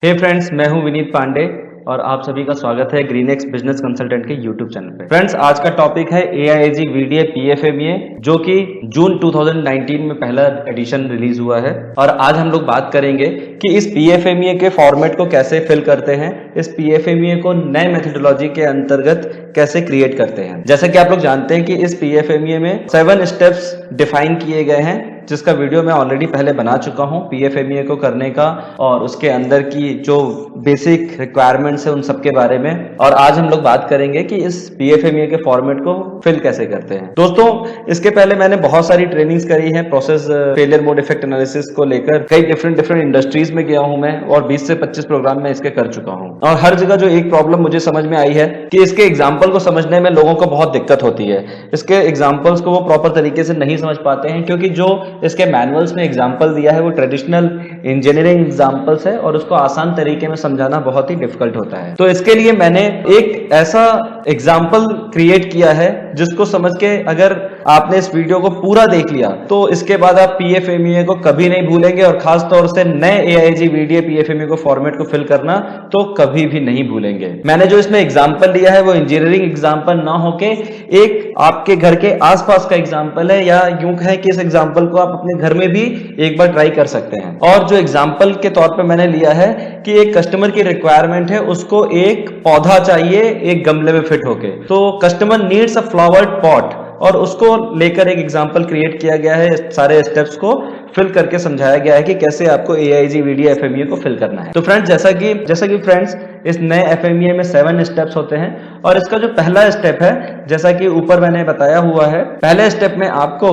हे friends, मैं हूं विनीत पांडे और आप सभी का स्वागत है ग्रीनएक्स बिजनेस कंसल्टेंट के यूट्यूब चैनल पे। फ्रेंड्स, आज का टॉपिक है AIAG VDA PFMEA जो कि जून 2019 में पहला एडिशन रिलीज हुआ है। और आज हम लोग बात करेंगे कि इस PFMEA के फॉर्मेट को कैसे फिल करते हैं, इस PFMEA को नए मेथोडोलॉजी के अंतर्गत कैसे क्रिएट करते हैं। जैसा कि आप लोग जानते हैं कि इस PFMEA में 7 स्टेप्स डिफाइन किए गए हैं, जिसका वीडियो मैं ऑलरेडी पहले बना चुका हूं PFMEA को करने का और उसके अंदर की जो बेसिक रिक्वायरमेंट्स है उन सब के बारे में। और आज हम लोग बात करेंगे कि इस PFMEA के फॉर्मेट को फिल कैसे करते हैं। दोस्तों, इसके पहले मैंने बहुत सारी ट्रेनिंग्स करी है process failure mode effect analysis को लेकर। कई डिफरेंट इंडस्ट्रीज में गया हूं मैं और 20 से 25 प्रोग्राम में इसके कर चुका हूं। और हर जगह जो एक प्रॉब्लम मुझे समझ में आई है कि इसके एग्जाम्पल को समझने में लोगों को बहुत दिक्कत होती है। इसके एग्जाम्पल्स को वो प्रॉपर तरीके से नहीं समझ पाते हैं, क्योंकि जो इसके मैनुअल्स में एग्जाम्पल दिया है वो ट्रेडिशनल इंजीनियरिंग एग्जाम्पल्स है और उसको आसान तरीके में समझाना बहुत ही डिफिकल्ट होता है। तो इसके लिए मैंने एक ऐसा एग्जाम्पल क्रिएट किया है जिसको समझ के अगर आपने इस वीडियो को पूरा देख लिया तो इसके बाद आप PFMEA को कभी नहीं भूलेंगे और खास तौर से नए AIAG VDA PFMEA को फॉर्मेट को फिल करना तो कभी भी नहीं भूलेंगे। मैंने जो इसमें एग्जाम्पल लिया है वो इंजीनियरिंग एग्जाम्पल ना होके एक आपके घर के आसपास का एग्जाम्पल है, या यूं कहें कि इस एग्जाम्पल को आप अपने घर में भी एक बार ट्राई कर सकते हैं। और जो एग्जाम्पल के तौर पे मैंने लिया है कि एक कस्टमर की रिक्वायरमेंट है, उसको एक पौधा चाहिए एक गमले में फिट होके, तो customer needs a flowered pot और उसको लेकर एक एग्जाम्पल क्रिएट किया गया है। सारे स्टेप्स को फिल करके समझाया गया है कि कैसे आपको AIAG VDA FMEA को फिल करना है। तो फ्रेंड्स, जैसा कि फ्रेंड्स इस नए FMEA में 7 स्टेप्स होते हैं और इसका जो पहला स्टेप है, जैसा कि ऊपर मैंने बताया हुआ है, पहले स्टेप में आपको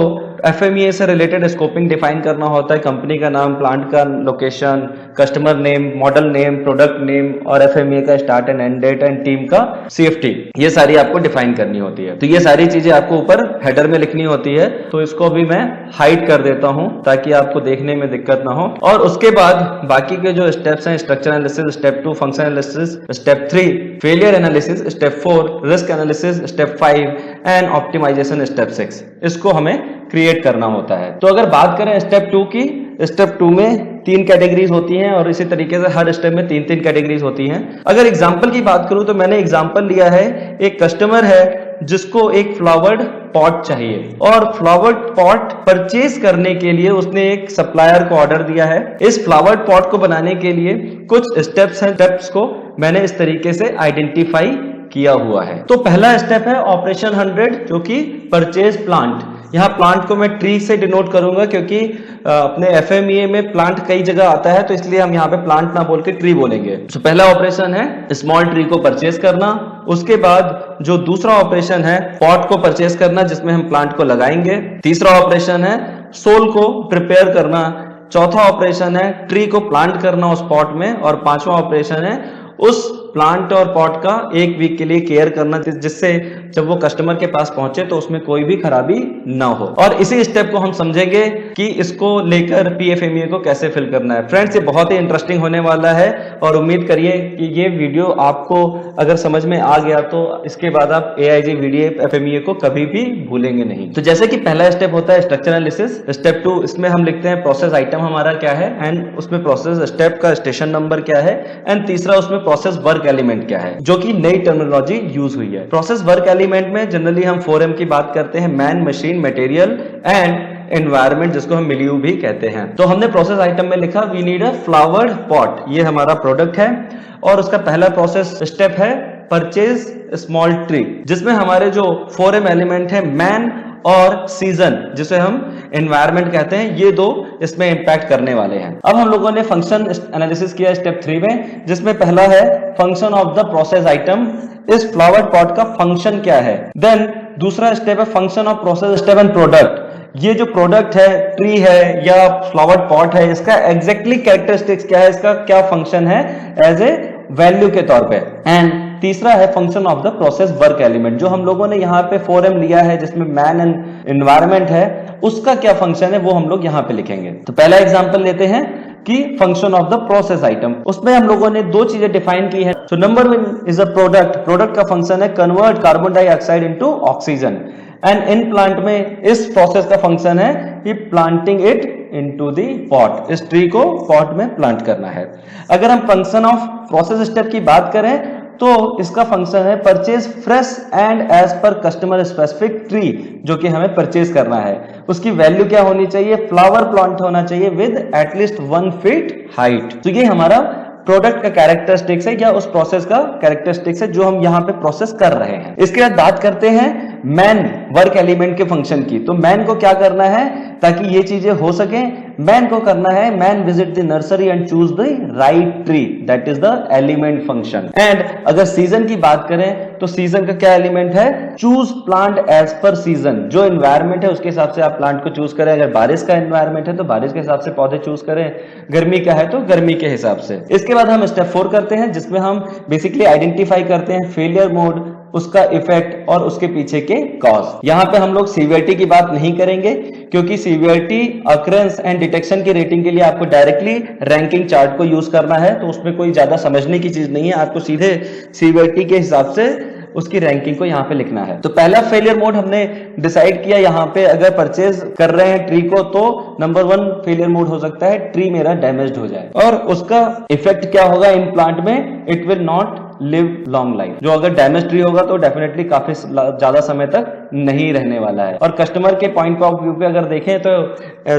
FMEA से रिलेटेड स्कोपिंग डिफाइन करना होता है। कंपनी का नाम, प्लांट का location, customer name, model name, product name और FMEA का start and and date and team का CFT, ये सारी आपको डिफाइन करनी होती है। तो ये सारी चीजें आपको ऊपर हेडर में लिखनी होती है। तो इसको भी मैं हाइड कर देता हूं ताकि आपको देखने में दिक्कत ना हो। और उसके बाद बाकी के जो स्टेप्स हैं, structure analysis, step 2 function analysis, step 3 failure analysis, step 4 risk analysis, step 5 and optimization, step 6, इसको हमें क्रिएट करना होता है। तो अगर बात करें स्टेप 2 की, स्टेप 2 में 3 कैटेगरीज होती हैं और इसी तरीके से हर स्टेप में 3 कैटेगरीज होती हैं। अगर एग्जांपल की बात करूं तो मैंने एग्जांपल लिया है, एक कस्टमर है जिसको एक फ्लावर्ड पॉट चाहिए और फ्लावर्ड पॉट परचेज करने के लिए उसने एक सप्लायर को ऑर्डर दिया है। इस फ्लावर्ड पॉट को बनाने के लिए कुछ स्टेप्स हैं, स्टेप्स को मैंने इस तरीके से आइडेंटिफाई किया हुआ है। तो पहला स्टेप है ऑपरेशन 100 जो कि परचेज प्लांट। यहाँ प्लांट को मैं ट्री से डिनोट करूंगा क्योंकि अपने FMEA में प्लांट कई जगह आता है, तो इसलिए हम यहाँ पे प्लांट ना बोल के ट्री बोलेंगे। तो पहला ऑपरेशन है स्मॉल ट्री को परचेज करना। उसके बाद जो दूसरा ऑपरेशन है पॉट को परचेज करना जिसमें हम प्लांट को लगाएंगे। तीसरा ऑपरेशन है सोल को प्रिपेयर करना। चौथा ऑपरेशन है ट्री को प्लांट करना उस पॉट में। और पांचवा ऑपरेशन है उस प्लांट और पॉट का 1 वीक के लिए केयर करना, जिससे जब वो कस्टमर के पास पहुंचे तो उसमें कोई भी खराबी ना हो। और इसी स्टेप को हम समझेंगे कि इसको लेकर PFMEA को कैसे फिल करना है। फ्रेंड्स, ये बहुत ही इंटरेस्टिंग होने वाला है और उम्मीद करिए कि ये वीडियो आपको अगर समझ में आ गया तो इसके बाद आप AIAG VDA FMEA को कभी भी भूलेंगे नहीं। तो जैसे कि पहला स्टेप होता है स्ट्रक्चर एनालिसिस। स्टेप 2, इसमें हम लिखते हैं प्रोसेस आइटम हमारा क्या है एंड उसमें प्रोसेस स्टेप का स्टेशन नंबर क्या है, एंड तीसरा उसमें प्रोसेस वर्क एलिमेंट क्या है, जो कि नई टर्मिनोलॉजी यूज हुई है। प्रोसेस वर्क एलिमेंट में जनरली हम 4M की बात करते हैं, man, machine, material and environment, जिसको हम मिलियू भी कहते हैं। तो हमने प्रोसेस आइटम में लिखा we need a flowered pot, ये हमारा प्रोडक्ट है और उसका पहला प्रोसेस स्टेप है परचेज स्मॉल ट्री, जिसमें हमारे जो 4M एलिमेंट है मैन और सीजन, जिसे हम एनवायरमेंट कहते हैं, ये 2 इसमें इंपैक्ट करने वाले हैं। अब हम लोगों ने फंक्शन एनालिसिस किया स्टेप 3 में, जिसमें पहला है function of the process item, इस फ्लावर पॉट का फंक्शन क्या है। देन दूसरा स्टेप है function of process step and product, ये जो प्रोडक्ट है, ट्री है या फ्लावर पॉट है, इसका एग्जैक्टली कैरेक्टरिस्टिक्स क्या है, इसका क्या फंक्शन है एज ए वैल्यू के तौर पे। एंड तीसरा है function of the process work element, जो हम लोगों ने यहाँ पे 4M लिया है जिसमें मैन एंड एनवायरमेंट है, उसका क्या फंक्शन है वो हम लोग यहाँ पे लिखेंगे। तो पहला एग्जांपल लेते हैं कि function of the process item, उसमें हम लोगों ने 2 चीजें डिफाइन की है। So number 1 is a product, product का फंक्शन है convert carbon dioxide into oxygen and in plant में इस प्रोसेस का फंक्शन है कि planting it into the pot, इस ट्री को पॉट में प्लांट करना है। अगर हम फंक्शन ऑफ प्रोसेस स्टेप की बात करें तो इसका फंक्शन है purchase fresh and as per customer specific tree, जो कि हमें परचेज करना है। उसकी वैल्यू क्या होनी चाहिए, फ्लावर प्लांट होना चाहिए विद एटलीस्ट 1 फीट हाइट। तो ये हमारा प्रोडक्ट का कैरेक्टरिस्टिक्स है या उस प्रोसेस का कैरेक्टरिस्टिक्स है जो हम यहाँ पे प्रोसेस कर रहे हैं। इसके बाद बात करते हैं मैन वर्क एलिमेंट के फंक्शन की। तो मैन को क्या करना है ताकि ये चीजें हो सके, मैन को करना है man visit the nursery and choose the right tree, that is the element function. And अगर सीजन की बात करें तो सीजन का क्या एलिमेंट है, choose plant as per season, जो एनवायरमेंट है उसके हिसाब से आप प्लांट को चूज करें। अगर बारिश का एनवायरमेंट है तो बारिश के हिसाब से पौधे चूज करें, गर्मी का है तो गर्मी के हिसाब से। इसके बाद हम स्टेप 4 करते हैं जिसमें हम बेसिकली आइडेंटिफाई करते हैं फेलियर मोड, उसका इफेक्ट और उसके पीछे के कॉज। यहां पे हम लोग सीवियरिटी की बात नहीं करेंगे क्योंकि सीवियरिटी, अकरेंस एंड डिटेक्शन की रेटिंग के लिए आपको डायरेक्टली रैंकिंग चार्ट को यूज करना है, तो उसमें कोई ज्यादा समझने की चीज नहीं है। आपको सीधे सीवियरिटी के हिसाब से उसकी रैंकिंग को यहाँ पे लिखना है। तो पहला फेलियर मोड हमने डिसाइड किया, यहाँ पे अगर परचेज कर रहे हैं ट्री को तो नंबर 1 फेलियर मोड हो सकता है ट्री मेरा डैमेज्ड हो जाए। और उसका इफेक्ट क्या होगा इन प्लांट में, it will not live long life. जो अगर डैमेज ट्री होगा तो डेफिनेटली काफी ज्यादा समय तक नहीं रहने वाला है। और कस्टमर के पॉइंट ऑफ व्यू पे अगर देखें तो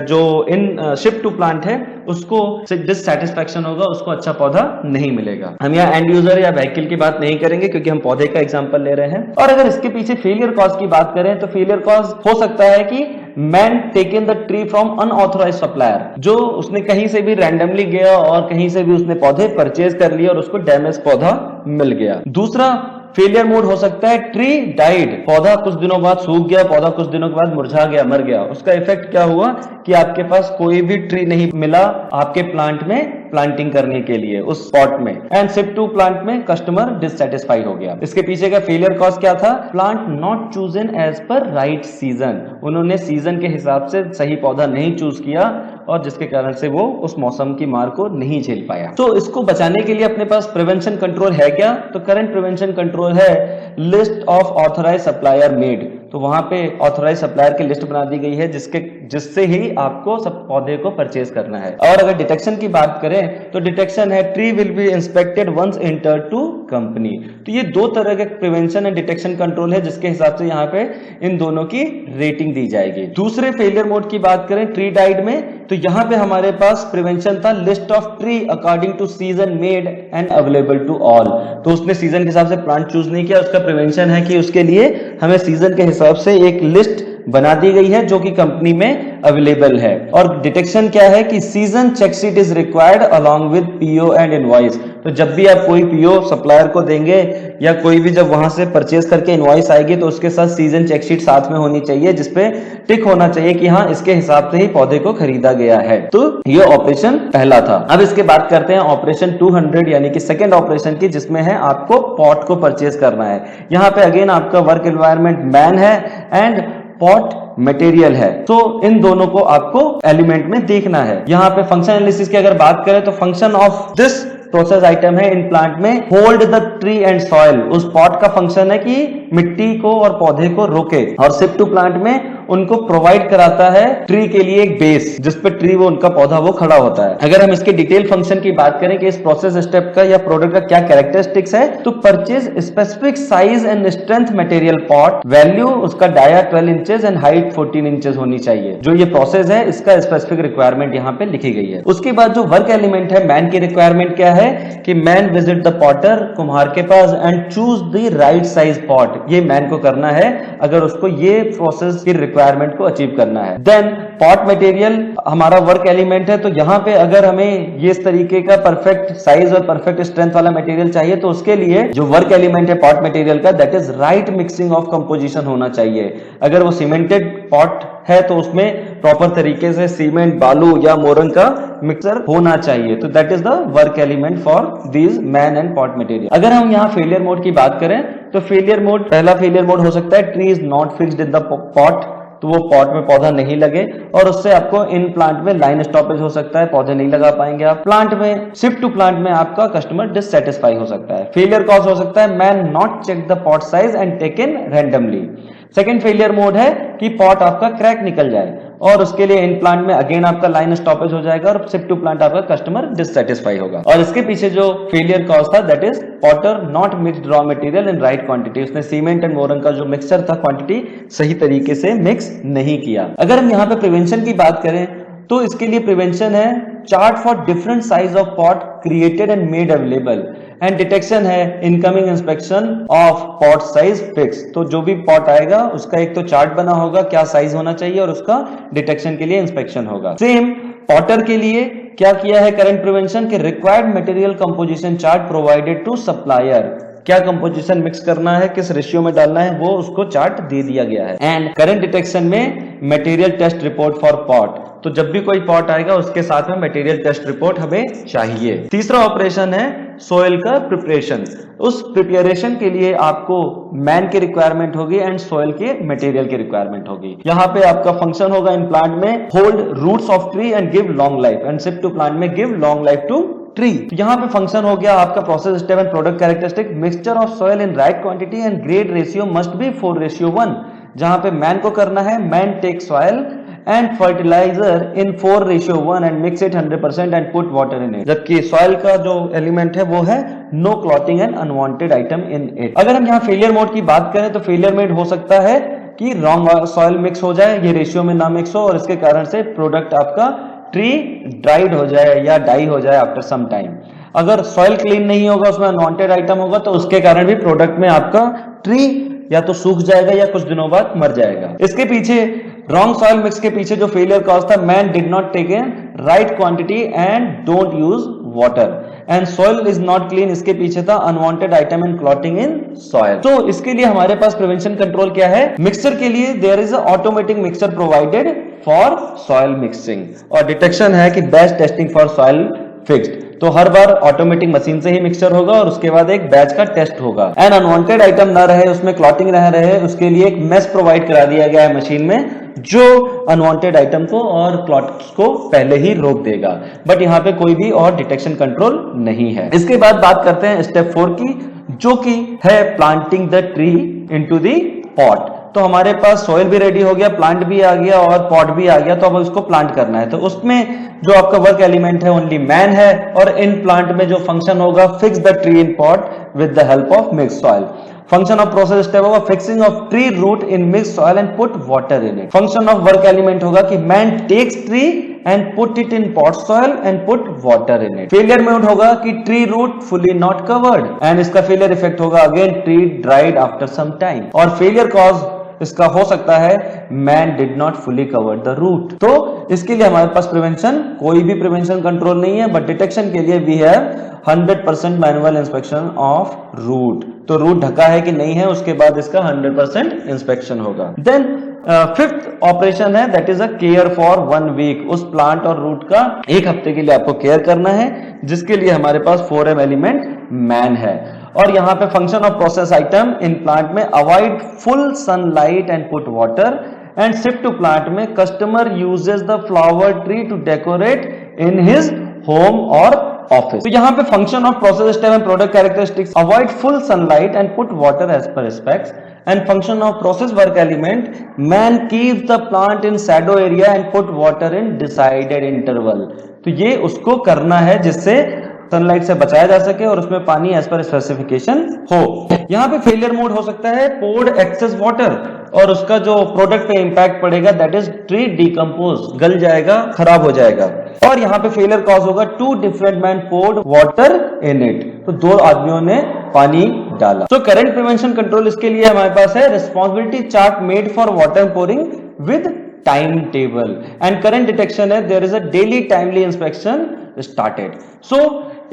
जो इन शिफ्ट टू प्लांट है उसको डिससैटिस्फैक्शन होगा, उसको अच्छा पौधा नहीं मिलेगा। हम यहाँ एंड यूजर या व्हीकल की बात नहीं करेंगे क्योंकि हम पौधे का एग्जांपल ले रहे हैं। और अगर इसके पीछे फेलियर कॉज की बात करें तो फेलियर कॉज हो सकता है कि man taken the tree from unauthorized supplier, जो उसने कहीं से भी रैंडमली गया और कहीं से भी उसने पौधे परचेज कर लिए और उसको डैमेज पौधा मिल गया। दूसरा फेलियर मोड हो सकता है ट्री डाइड, पौधा कुछ दिनों बाद सूख गया, पौधा कुछ दिनों के बाद मुरझा गया, मर गया। उसका इफेक्ट क्या हुआ कि आपके पास कोई भी ट्री नहीं मिला आपके प्लांट में प्लांटिंग करने के लिए उस स्पॉट में। एंड शिफ्ट टू प्लांट में कस्टमर डिससैटिस्फाई हो गया। इसके पीछे का फेलियर कॉज क्या था, plant not chosen as per right season, उन्होंने सीजन के हिसाब से सही पौधा नहीं चूज किया और जिसके कारण से वो उस मौसम की मार को नहीं झेल पाया। तो इसको बचाने के लिए अपने पास प्रिवेंशन कंट्रोल है क्या, तो करंट प्रिवेंशन कंट्रोल है list of authorize supplier made. तो वहां पे ऑथराइज सप्लायर की लिस्ट बना दी गई है जिससे ही आपको सब पौधे को परचेज करना है। और अगर डिटेक्शन की बात करें तो डिटेक्शन है tree will be inspected once enter to company. तो ये 2 तरह के प्रिवेंशन एंड डिटेक्शन कंट्रोल है जिसके हिसाब से यहाँ पे इन दोनों की रेटिंग दी जाएगी। दूसरे फेलियर मोड की बात करें ट्री डाइड में, तो यहाँ पे हमारे पास प्रिवेंशन था list of tree according to season made and available to all. तो उसने सीजन के हिसाब से प्लांट चूज नहीं किया, उसका प्रिवेंशन है कि उसके लिए हमें सीजन के हिसाब से एक लिस्ट बना दी गई है जो कि कंपनी में अवेलेबल है। और डिटेक्शन क्या है कि season check sheet is required along with PO and invoice. तो जब भी आप कोई पीओ सप्लायर को देंगे या कोई भी जब वहां से परचेज करके इनवॉइस आएगी तो उसके साथ सीजन चेकशीट साथ में होनी चाहिए जिसपे टिक होना चाहिए कि हाँ इसके हिसाब से ही पौधे को खरीदा गया है। तो ये ऑपरेशन पहला था। अब इसके बात करते हैं ऑपरेशन 200 यानी कि सेकेंड ऑपरेशन की, जिसमें है आपको पॉट को परचेज करना है। यहाँ पे अगेन आपका वर्क एनवायरनमेंट मैन है एंड पॉट मटेरियल है। तो इन दोनों को आपको एलिमेंट में देखना है। यहाँ पे फंक्शन एनालिसिस की अगर बात करें तो function of this process item है इन प्लांट में hold the tree and soil. उस पॉट का फंक्शन है कि मिट्टी को और पौधे को रोके, और शिफ्ट टू प्लांट में उनको प्रोवाइड कराता है ट्री के लिए एक बेस जिस पे ट्री वो उनका पौधा वो खड़ा होता है। अगर हम इसके डिटेल फंक्शन की बात करें कि इस प्रोसेस स्टेप का या प्रोडक्ट का क्या कैरेक्टरिस्टिक्स है, तो purchase specific size and strength material pot, value उसका dia 12 inches and height 14 inches होनी चाहिए। जो ये प्रोसेस है इसका स्पेसिफिक रिक्वायरमेंट यहाँ पे लिखी गई है। उसके बाद जो वर्क एलिमेंट है मैन की रिक्वायरमेंट क्या है कि मैन विजिट द पॉटर, कुम्हार के पास, and choose the right size pot. ये मैन को करना है अगर उसको ये प्रोसेस की रिक्वायरमेंट को अचीव करना है। देन पॉट मटेरियल हमारा वर्क एलिमेंट है, तो यहाँ पे अगर हमें ये इस तरीके का परफेक्ट साइज और परफेक्ट स्ट्रेंथ वाला मटेरियल चाहिए तो उसके लिए जो वर्क एलिमेंट है पॉट मटेरियल का, that is right mixing of composition होना चाहिए। अगर वो सीमेंटेड पॉट है तो उसमें प्रॉपर तरीके से सीमेंट, बालू या मोरंग का मिक्सर होना चाहिए। तो that is the work element for these man and pot material. अगर हम यहाँ फेलियर मोड की बात करें तो फेलियर मोड, पहला फेलियर मोड हो सकता है tree is not fixed in the pot, तो वो पॉट में पौधा नहीं लगे और उससे आपको इन प्लांट में लाइन स्टॉपेज हो सकता है, पौधे नहीं लगा पाएंगे आप। प्लांट में शिफ्ट टू प्लांट में आपका कस्टमर डिससैटिस्फाई हो सकता है। फेलियर कॉज हो सकता है man not check the pot size and taken randomly. Second failure mode है कि पॉट आपका क्रैक निकल जाए और उसके लिए इन प्लांट में अगेन आपका लाइन स्टॉपेज हो जाएगा और शिप टू प्लांट आपका कस्टमर डिससेटिस्फाई होगा। और इसके पीछे जो फेलियर कॉज था that is Potter not mixed raw material in right quantity. उसने सीमेंट एंड बोरन का जो मिक्सचर था क्वांटिटी सही तरीके से मिक्स नहीं किया। अगर हम यहाँ पे प्रिवेंशन की बात करें तो इसके लिए प्रिवेंशन है chart for different size of pot created and made available and detection है incoming inspection of pot size fix. तो जो भी पॉट आएगा उसका एक तो चार्ट बना होगा क्या साइज होना चाहिए और उसका डिटेक्शन के लिए इंस्पेक्शन होगा। सेम पॉटर के लिए क्या किया है करंट प्रिवेंशन के required material composition chart provided to supplier. क्या कंपोजिशन मिक्स करना है किस रेशियो में डालना है वो उसको चार्ट दे दिया गया है। एंड करंट डिटेक्शन में material test report for pot. तो जब भी कोई पॉट आएगा उसके साथ में मटेरियल टेस्ट रिपोर्ट हमें चाहिए। तीसरा ऑपरेशन है सोइल का प्रिपरेशन। उस प्रिपरेशन के लिए आपको मैन की रिक्वायरमेंट होगी एंड सोइल के मटेरियल की रिक्वायरमेंट होगी। यहाँ पे आपका फंक्शन होगा इन प्लांट में hold roots of tree and give long life and ship to plant में give long life to tree. तो यहाँ पे फंक्शन हो गया आपका process step and product characteristic mixture of soil in right quantity and grade ratio must be 4:1। जहां पे man को करना है man take soil and fertilizer in 4:1 and mix it 100% and put water in it. जबकि soil का जो element है वो है no clotting and unwanted item in it. अगर हम यहाँ फेलियर मोड की बात करें तो फेलियर मोड हो सकता है कि रॉन्ग सॉइल मिक्स हो जाए, ये रेशियो में ना मिक्स हो और इसके कारण से प्रोडक्ट आपका ट्री ड्राइड हो जाए या डाई हो जाए आफ्टर सम टाइम। अगर सॉइल क्लीन नहीं होगा उसमें अनवांटेड आइटम होगा तो उसके कारण भी प्रोडक्ट में आपका ट्री या तो सूख जाएगा या कुछ दिनों बाद मर जाएगा। इसके पीछे रॉन्ग सॉइल मिक्स के पीछे जो फेलियर कॉज था man did not take in right quantity and don't use water and soil is not clean. इसके पीछे था unwanted item and clotting in soil. तो इसके लिए हमारे पास प्रिवेंशन कंट्रोल क्या है। मिक्सचर के लिए there is a automatic mixture provided for soil mixing और डिटेक्शन है कि best testing for soil fixed. तो हर बार ऑटोमेटिक मशीन से ही मिक्सचर होगा और उसके बाद एक बैच का टेस्ट होगा एंड अनवांटेड आइटम ना रहे उसमें क्लॉटिंग ना रहे उसके लिए एक मेश प्रोवाइड करा दिया गया है मशीन में जो अनवांटेड आइटम को और क्लॉट्स को पहले ही रोक देगा। बट यहाँ पे कोई भी और डिटेक्शन कंट्रोल नहीं है। इसके बाद बात करते हैं स्टेप 4 की जो कि है planting the tree into the pot. तो हमारे पास सॉइल भी रेडी हो गया, प्लांट भी आ गया और पॉट भी आ गया, तो अब उसको प्लांट करना है। तो उसमें जो आपका वर्क एलिमेंट है ओनली मैन है और इन प्लांट में जो फंक्शन होगा fix the tree in pot with the help of mix soil. Function of process step होगा fixing of tree root in mix soil and put water in it. Function of work element होगा कि man takes tree and put it in pot soil and put water in it. Failure mode होगा कि tree root fully not covered and इसका failure effect होगा again tree dried after some time. और failure cause इसका हो सकता है man did not fully cover the root. तो इसके लिए हमारे पास प्रिवेंशन कोई भी प्रिवेंशन कंट्रोल नहीं है बट डिटेक्शन के लिए we have 100% manual inspection of root. तो रूट ढका है कि नहीं है उसके बाद इसका 100% इंस्पेक्शन होगा। देन फिफ्थ ऑपरेशन है that is a care for 1 week. उस प्लांट और रूट का 1 हफ्ते के लिए आपको केयर करना है जिसके लिए हमारे पास 4M एलिमेंट मैन है। और यहाँ पे function of process item in plant में avoid full sunlight and put water and shift to plant में customer uses the flower tree to decorate in his home और ऑफिस। तो यहाँ पे function of process step and product characteristics avoid full sunlight and put water as per specs and function of process work element man keep the plant in shadow area and put water in decided interval. तो ये उसको करना है जिससे sunlight से बचाया जा सके और उसमें पानी एज पर स्पेसिफिकेशन हो। यहाँ पे फेलियर मोड हो सकता है पोर्ड एक्सेस वाटर और उसका जो प्रोडक्ट पे इंपैक्ट पड़ेगा दैट इज ट्री डिकम्पोज, गल जाएगा, खराब हो जाएगा। और यहाँ पे फेलियर कॉज होगा 2 different man poured water in it. तो 2 आदमियों ने पानी डाला। तो करंट प्रिवेंशन कंट्रोल इसके लिए हमारे पास है responsibility chart made for water pouring with time table and current detection है there is a daily timely inspection started. So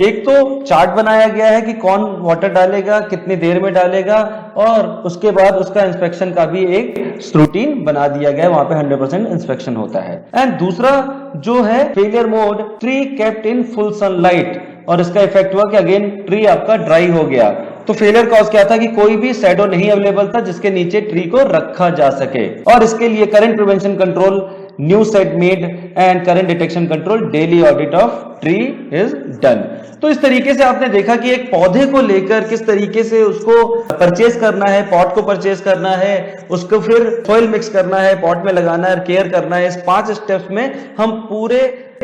एक तो चार्ट बनाया गया है कि कौन वाटर डालेगा, कितनी देर में डालेगा और उसके बाद उसका इंस्पेक्शन का भी एक रूटीन बना दिया गया है, वहां पे 100% इंस्पेक्शन होता है। एंड दूसरा जो है failure mode tree kept in full sunlight और इसका इफेक्ट हुआ कि अगेन ट्री आपका ड्राई हो गया। तो फेलियर कॉज क्या था कि कोई भी शैडो नहीं अवेलेबल था जिसके नीचे ट्री को रखा जा सके। और इसके लिए current prevention control new set made and current detection control, daily audit of tree is done. तो इस तरीके से आपने देखा कि एक पौधे को लेकर किस तरीके से उसको परचेज करना है, पॉट को परचेज करना है, उसको फिर सॉइल मिक्स करना है, पॉट में लगाना है, केयर करना है। इस 5 स्टेप्स में हम पूरे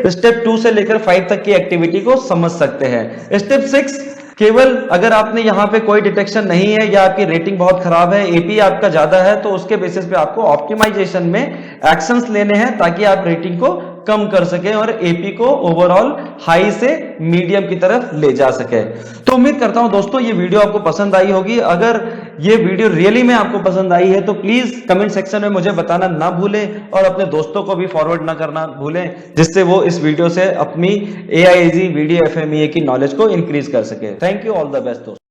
स्टेप 2 से लेकर 5 तक की एक्टिविटी को समझ सकते हैं। स्टेप 6, केवल अगर आपने यहाँ पे कोई डिटेक्शन नहीं है या आपकी रेटिंग बहुत खराब है, एपी आपका ज्यादा है, तो उसके बेसिस पे आपको ऑप्टिमाइजेशन में एक्शंस लेने हैं ताकि आप रेटिंग को कम कर सके और एपी को ओवरऑल हाई से मीडियम की तरफ ले जा सके। तो उम्मीद करता हूं दोस्तों ये वीडियो आपको पसंद आई होगी। अगर ये वीडियो रियली में आपको पसंद आई है तो प्लीज कमेंट सेक्शन में मुझे बताना ना भूलें और अपने दोस्तों को भी फॉरवर्ड ना करना भूलें, जिससे वो इस वीडियो से अपनी AIAG वीडियो FMEA की नॉलेज को इंक्रीज कर सके। Thank you, all the best दोस्तों।